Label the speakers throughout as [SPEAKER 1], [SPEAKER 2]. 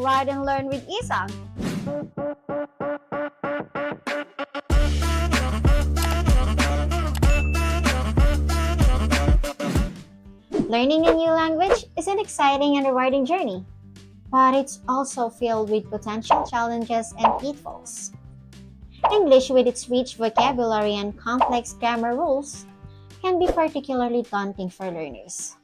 [SPEAKER 1] Ride and Learn with Isang. Learning a new language is an exciting and rewarding journey, but it's also filled with potential challenges and pitfalls. English, with its rich vocabulary and complex grammar rules, can be particularly daunting for learners.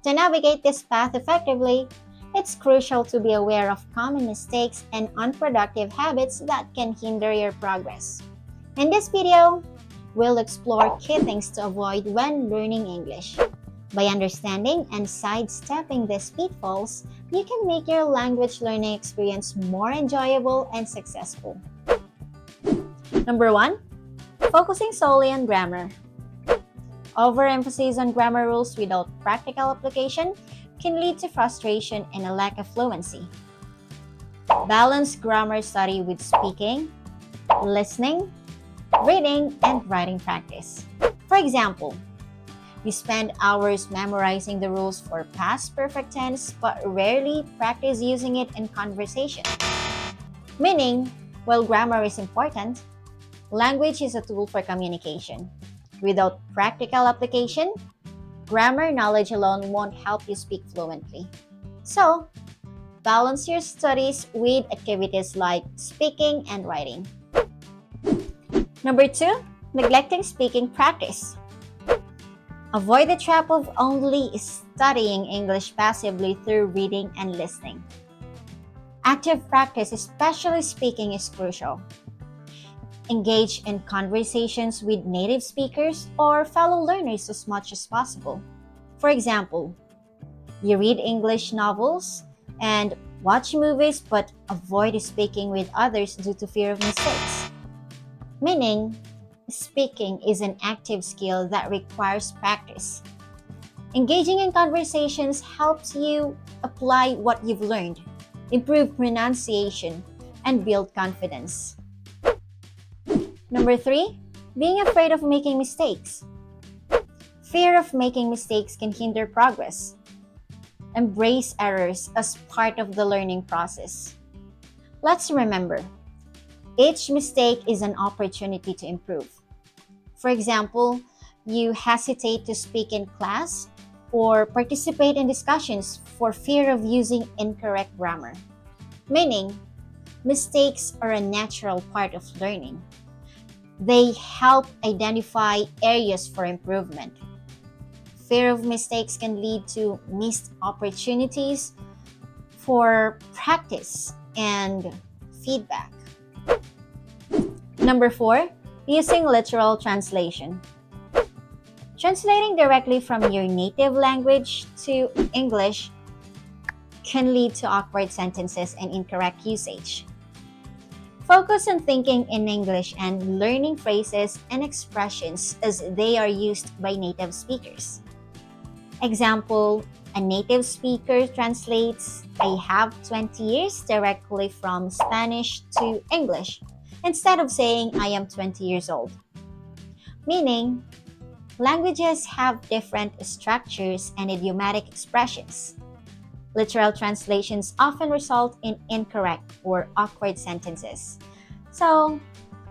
[SPEAKER 1] To navigate this path effectively, it's crucial to be aware of common mistakes and unproductive habits that can hinder your progress. In this video, we'll explore key things to avoid when learning English. By understanding and sidestepping these pitfalls, you can make your language learning experience more enjoyable and successful. Number 1. Focusing solely on grammar. Overemphasis on grammar rules without practical application can lead to frustration and a lack of fluency. Balance grammar study with speaking, listening, reading, and writing practice. For example, you spend hours memorizing the rules for past perfect tense but rarely practice using it in conversation. Meaning, while grammar is important, language is a tool for communication. Without practical application, grammar knowledge alone won't help you speak fluently. So, balance your studies with activities like speaking and writing. Number 2, neglecting speaking practice. Avoid the trap of only studying English passively through reading and listening. Active practice, especially speaking, is crucial. Engage in conversations with native speakers or fellow learners as much as possible. For example, you read English novels and watch movies but avoid speaking with others due to fear of mistakes. Meaning, speaking is an active skill that requires practice. Engaging in conversations helps you apply what you've learned, improve pronunciation, and build confidence. Number 3, being afraid of making mistakes. Fear of making mistakes can hinder progress. Embrace errors as part of the learning process. Let's remember, each mistake is an opportunity to improve. For example, you hesitate to speak in class or participate in discussions for fear of using incorrect grammar. Meaning, mistakes are a natural part of learning. They help identify areas for improvement. Fear of mistakes can lead to missed opportunities for practice and feedback. Number 4, using literal translation. Translating directly from your native language to English can lead to awkward sentences and incorrect usage. Focus on thinking in English and learning phrases and expressions as they are used by native speakers. Example, a native speaker translates "I have 20 years" directly from Spanish to English instead of saying "I am 20 years old." Meaning, languages have different structures and idiomatic expressions. Literal translations often result in incorrect or awkward sentences. So,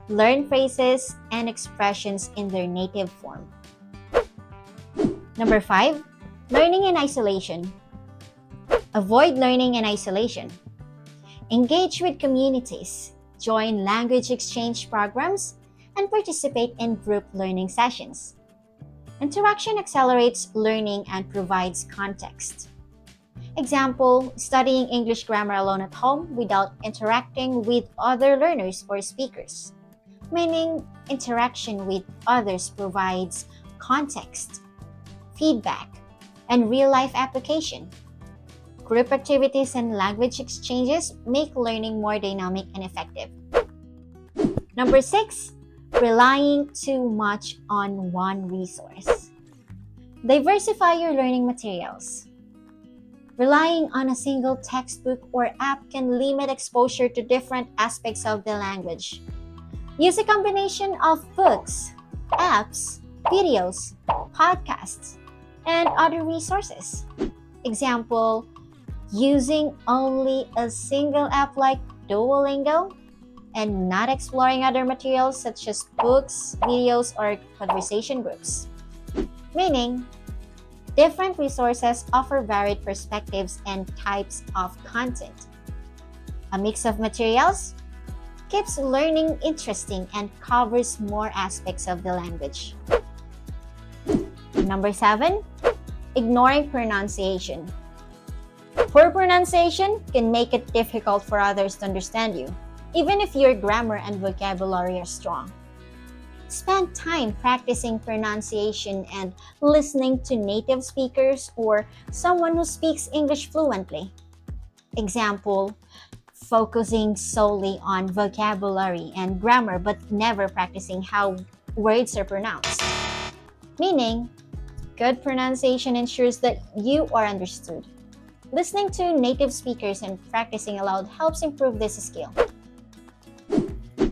[SPEAKER 1] learn phrases and expressions in their native form. Number 5, learning in isolation. Avoid learning in isolation. Engage with communities, join language exchange programs, and participate in group learning sessions. Interaction accelerates learning and provides context. Example, studying English grammar alone at home without interacting with other learners or speakers. Meaning, interaction with others provides context, feedback, and real-life application. Group activities and language exchanges make learning more dynamic and effective. Number 6, relying too much on one resource. Diversify your learning materials. Relying on a single textbook or app can limit exposure to different aspects of the language. Use a combination of books, apps, videos, podcasts, and other resources. Example, Using only a single app like Duolingo and not exploring other materials such as books, videos, or conversation groups. Meaning, different resources offer varied perspectives and types of content. A mix of materials keeps learning interesting and covers more aspects of the language. Number 7, ignoring pronunciation. Poor pronunciation can make it difficult for others to understand you, even if your grammar and vocabulary are strong. Spend time practicing pronunciation and listening to native speakers or someone who speaks English fluently. Example, focusing solely on vocabulary and grammar but never practicing how words are pronounced. Meaning, good pronunciation ensures that you are understood. Listening to native speakers and practicing aloud helps improve this skill.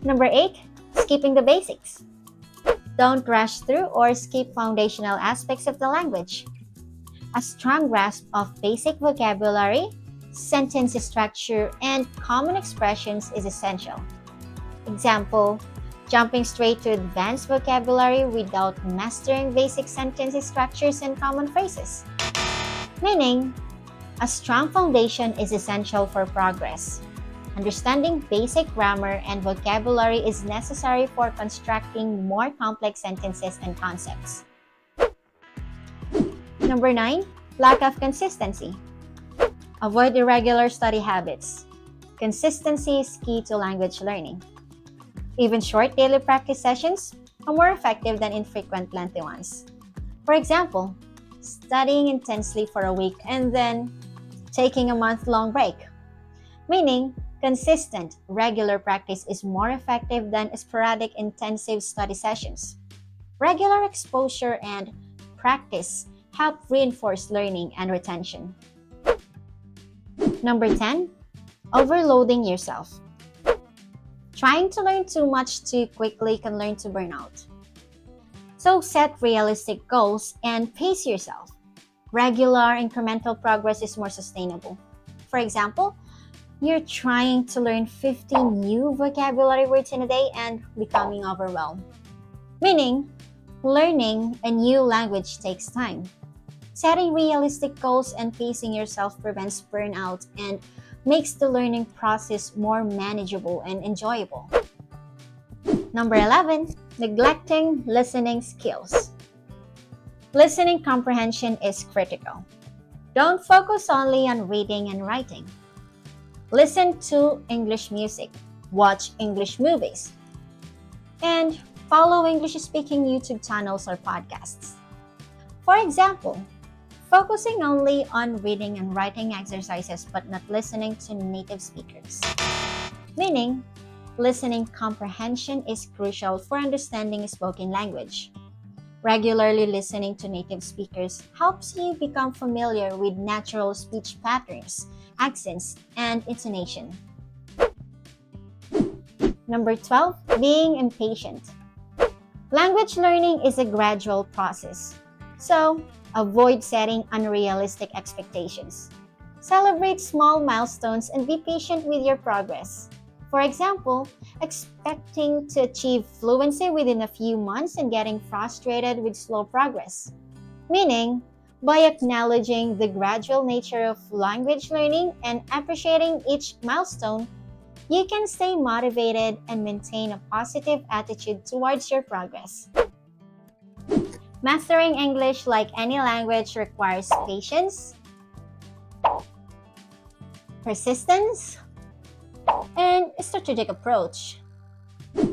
[SPEAKER 1] Number 8, skipping the basics. Don't rush through or skip foundational aspects of the language. A strong grasp of basic vocabulary, sentence structure, and common expressions is essential. Example, jumping straight to advanced vocabulary without mastering basic sentence structures and common phrases. Meaning, a strong foundation is essential for progress. Understanding basic grammar and vocabulary is necessary for constructing more complex sentences and concepts. Number 9, lack of consistency. Avoid irregular study habits. Consistency is key to language learning. Even short daily practice sessions are more effective than infrequent lengthy ones. For example, studying intensely for a week and then taking a month-long break. Meaning, consistent, regular practice is more effective than sporadic intensive study sessions. Regular exposure and practice help reinforce learning and retention. Number 10, overloading yourself. Trying to learn too much too quickly can lead to burnout. So set realistic goals and pace yourself. Regular incremental progress is more sustainable. For example, you're trying to learn 50 new vocabulary words in a day and becoming overwhelmed. Meaning, learning a new language takes time. Setting realistic goals and pacing yourself prevents burnout and makes the learning process more manageable and enjoyable. Number 11, neglecting listening skills. Listening comprehension is critical. Don't focus only on reading and writing. Listen to English music, watch English movies, and follow English-speaking YouTube channels or podcasts. For example, focusing only on reading and writing exercises but not listening to native speakers. Meaning, listening comprehension is crucial for understanding spoken language. Regularly listening to native speakers helps you become familiar with natural speech patterns, accents, and intonation. Number 12, being impatient. Language learning is a gradual process, so avoid setting unrealistic expectations. Celebrate small milestones and be patient with your progress. For example, expecting to achieve fluency within a few months and getting frustrated with slow progress. Meaning, by acknowledging the gradual nature of language learning and appreciating each milestone, you can stay motivated and maintain a positive attitude towards your progress. Mastering English, like any language, requires patience, persistence, and a strategic approach.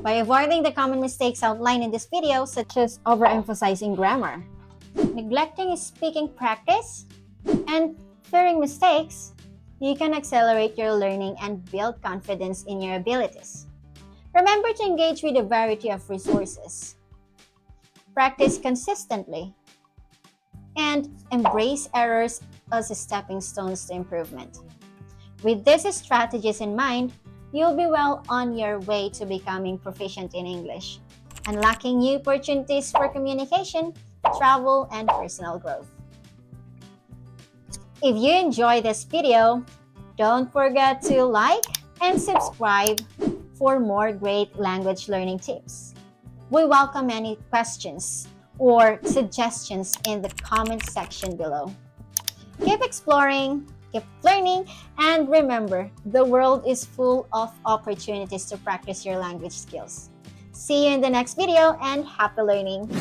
[SPEAKER 1] By avoiding the common mistakes outlined in this video, such as overemphasizing grammar, neglecting speaking practice, and fearing mistakes, you can accelerate your learning and build confidence in your abilities. Remember to engage with a variety of resources. Practice consistently, and embrace errors as stepping stones to improvement. With these strategies in mind, you'll be well on your way to becoming proficient in English, unlocking new opportunities for communication, travel, and personal growth. If you enjoy this video, don't forget to like and subscribe for more great language learning tips. We welcome any questions or suggestions in the comment section below. Keep exploring, keep learning, and remember, the world is full of opportunities to practice your language skills. See you in the next video and happy learning!